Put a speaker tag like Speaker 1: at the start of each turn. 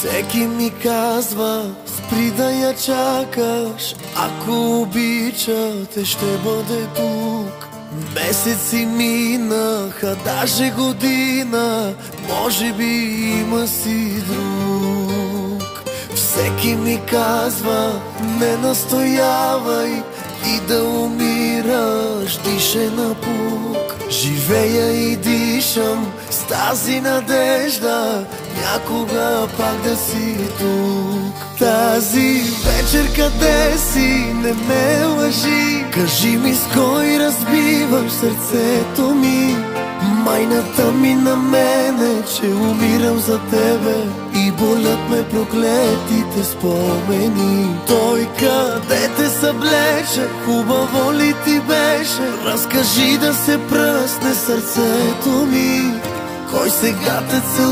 Speaker 1: Всеки ми казва, спри да я чакаш, ако обичате ще бъде тук. Месеци минаха, даже година, може би има си друг. Всеки ми казва, не настоявай и да умираш, дише напук. Живея и дишам с тази надежда, някога пак да си тук. Тази вечер къде си, не ме лъжи, кажи ми с кой разбиваш сърцето ми. Майната ми на мене, че умирам за тебе и болят ме проклетите спомени. Той къде те съблече, хубаво ли ти беше? Разкажи да се пръсне сърцето ми. Кой сега те целува?